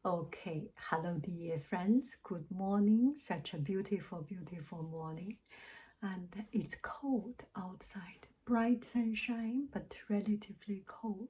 Okay, hello dear friends, good morning. Such a beautiful, beautiful morning. And it's cold outside, bright sunshine, but relatively cold.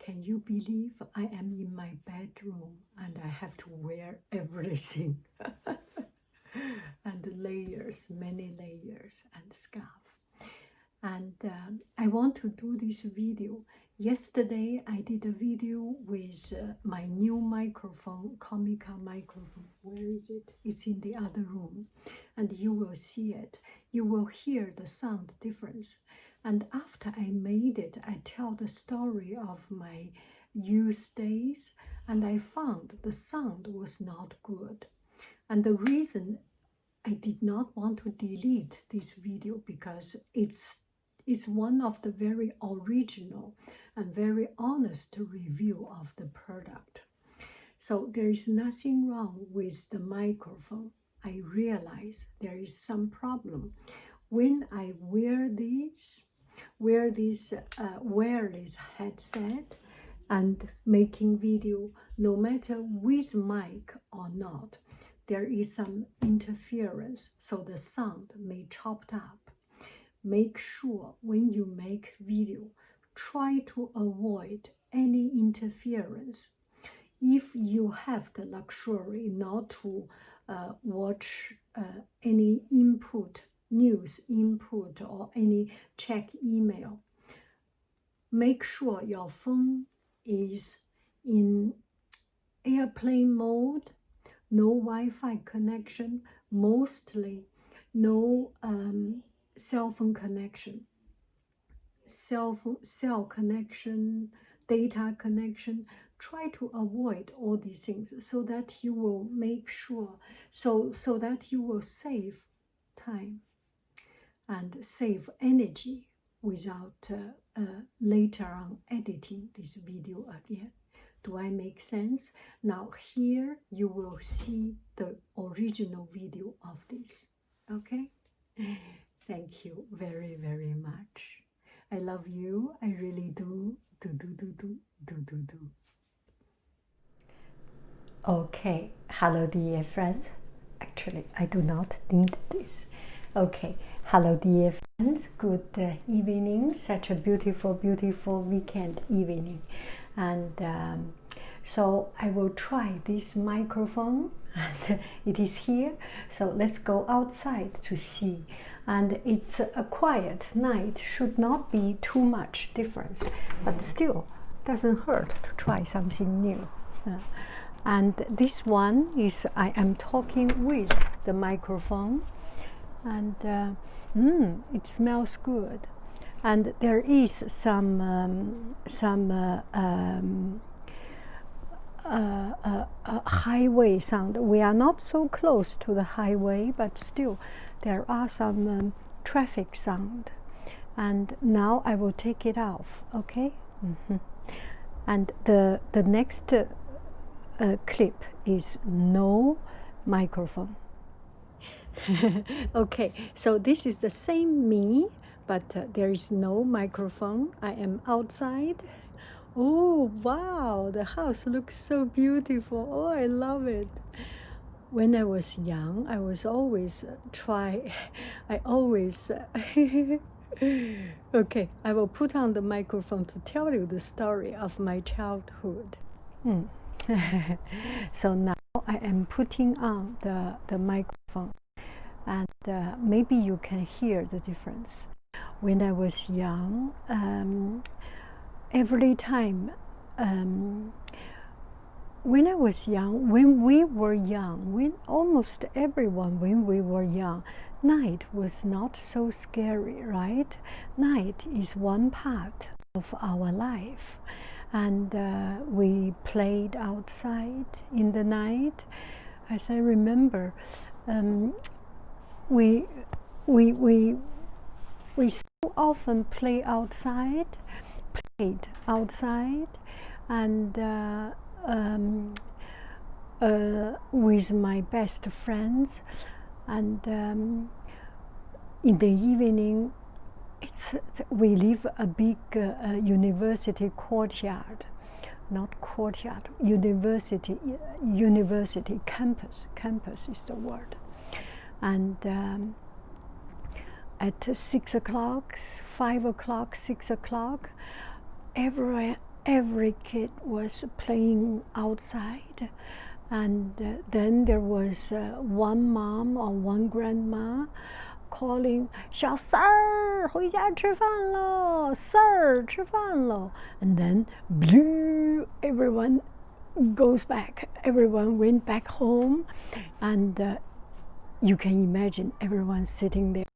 Can you believe I am in my bedroom and I have to wear everything? And layers, many layers, and scarf. And I want to do this video. Yesterday I did a video with my new microphone, Comica microphone. Where is it? It's in the other room, and you will see it. You will hear the sound difference. And after I made it, I tell the story of my youth days, and I found the sound was not good. And the reason I did not want to delete this video because it's one of the very original and very honest review of the product. So there is nothing wrong with the microphone. I realize there is some problem. When I wear this wireless headset and making video, no matter with mic or not, there is some interference, so the sound may chopped up. Make sure when you make video, try to avoid any interference. If you have the luxury not to watch any input, news input, or any check email, make sure your phone is in airplane mode, no Wi-Fi connection, mostly no cell phone connection, cell connection, data connection. Try to avoid all these things so that you will make sure, so that you will save time and save energy without later on editing this video again. Do I make sense? Now here you will see the original video of this. Okay? Thank you very, very much. I love you. I really do. Do. Okay. Hello, dear friends. Actually, I do not need this. Okay. Hello, dear friends. Good evening. Such a beautiful, beautiful weekend evening. And so I will try this microphone, and it is here. So let's go outside to see. And it's a quiet night, should not be too much difference, but still doesn't hurt to try something new. And this one is I am talking with the microphone, and it smells good. And there is some highway sound. We are not so close to the highway, but still there are some traffic sound. And now I will take it off, okay? And the next clip is no microphone. Okay, so this is the same me, but there is no microphone. I am outside. Oh, wow, the house looks so beautiful. Oh, I love it. When I was young, I was always okay, I will put on the microphone to tell you the story of my childhood. So now I am putting on the microphone, and maybe you can hear the difference. When I was young, every time, when I was young, when we were young, when almost everyone, when we were young, night was not so scary, right? Night is one part of our life. And we played outside in the night. As I remember, we so often played outside, and with my best friends. And in the evening, we live a big university courtyard not courtyard, university campus. Campus is the word. And at 6 o'clock, 5 o'clock, 6 o'clock, every kid was playing outside. And then there was one mom or one grandma calling, 小三儿回家吃饭喽，三儿吃饭喽. And then everyone goes back. Everyone went back home, and you can imagine everyone sitting there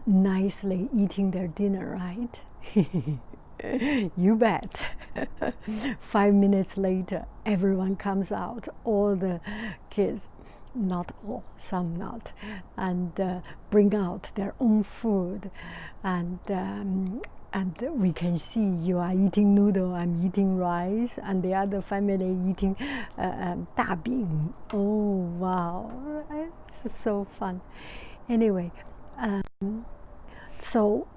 nicely eating their dinner, right? You bet. 5 minutes later, everyone comes out, all the kids, not all, some not, and bring out their own food, and we can see you are eating noodle, I'm eating rice, and the other family eating 大饼. Oh wow, it's so fun. Anyway, so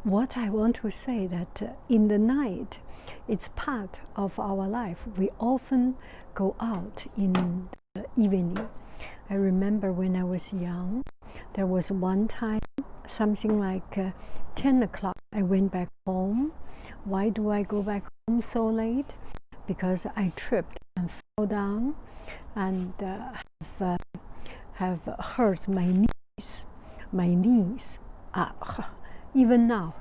what I want to say that in the night, it's part of our life. We often go out in the evening. I remember when I was young, there was one time, something like 10 o'clock, I went back home. Why do I go back home so late? Because I tripped and fell down and have hurt my knees. My knees. Even now,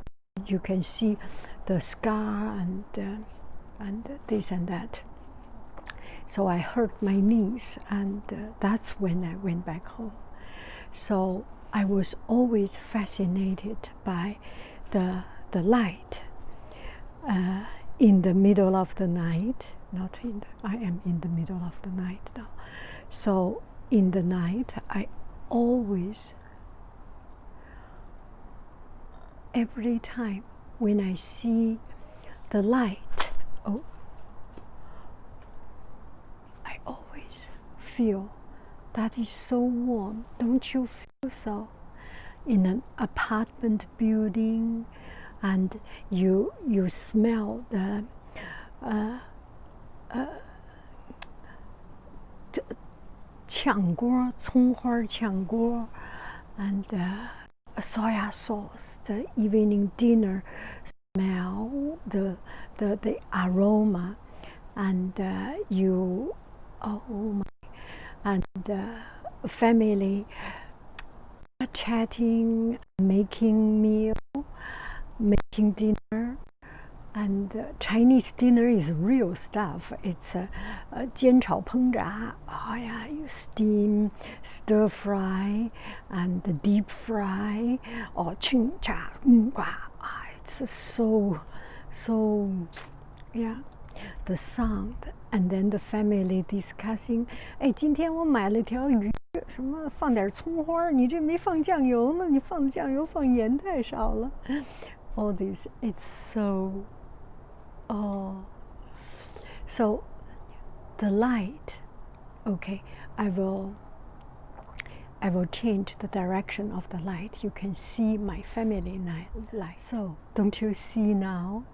you can see the scar and this and that. So I hurt my knees, and that's when I went back home. So I was always fascinated by the light in the middle of the night. I am in the middle of the night now. So in the night, I always, every time when I see the light, I always feel that is so warm. Don't you feel so? In an apartment building, and you smell the qiangguo, 葱花qiangguo, and soya sauce, the evening dinner smell, the aroma, and and family chatting, making meal, making dinner. And Chinese dinner is real stuff. It's 煎炒烹炸. Oh yeah, you steam, stir fry, and deep fry, or 清炸 it's so yeah. The sound, and then the family discussing. 哎，今天我买了条鱼，什么放点葱花，你这没放酱油呢？你放酱油放盐太少了。All this, it's so. So the light. Okay, I will change the direction of the light. You can see my family light. So don't you see now?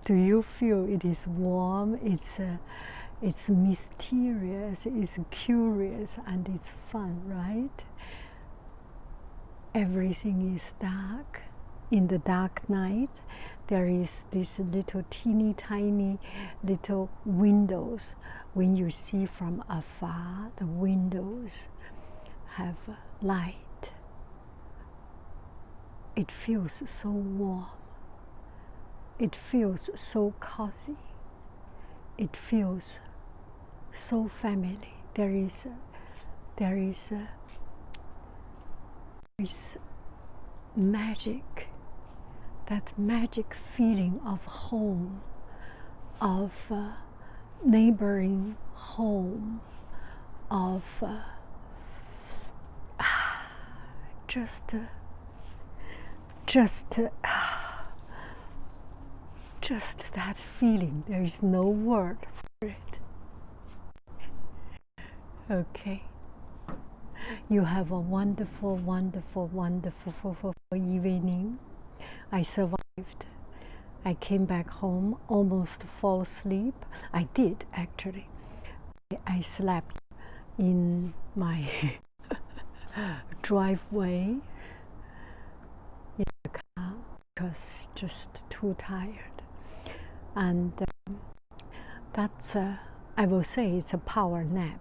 Do you feel it is warm? It's mysterious, it's curious, and it's fun, right? Everything is dark. In the dark night, there is this little teeny tiny little windows. When you see from afar, the windows have light. It feels so warm. It feels so cozy. It feels so family. There is magic, that magic feeling of home, of neighboring home, of just that feeling. There is no word for it. Okay. You have a wonderful, wonderful, wonderful evening. I survived I came back home, almost fall asleep. I did actually. I slept in my driveway in the car because just too tired. And that's, I will say it's a power nap.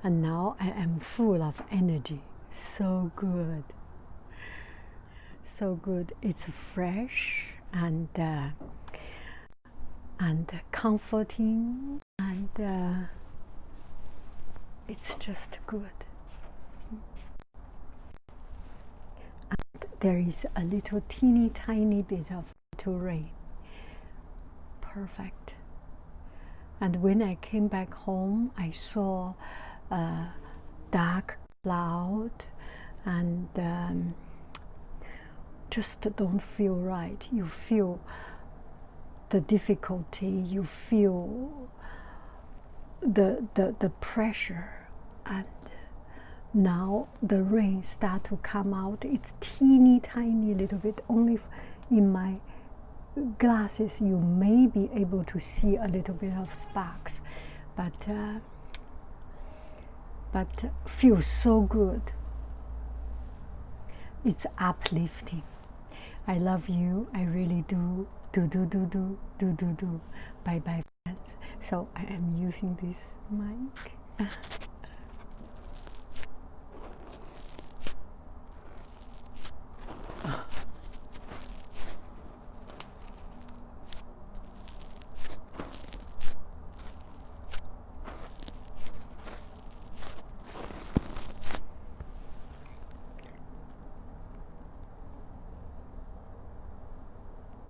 And now I am full of energy. So good. So good. It's fresh and comforting, and it's just good. And there is a little teeny tiny bit of little rain. Perfect. And when I came back home, I saw a dark cloud, and just don't feel right. You feel the difficulty, you feel the pressure, and now the rain start to come out. It's teeny tiny little bit. Only in my glasses you may be able to see a little bit of sparks, but feels so good. It's uplifting. I love you. I really do. Do. Bye bye, friends. So I am using this mic.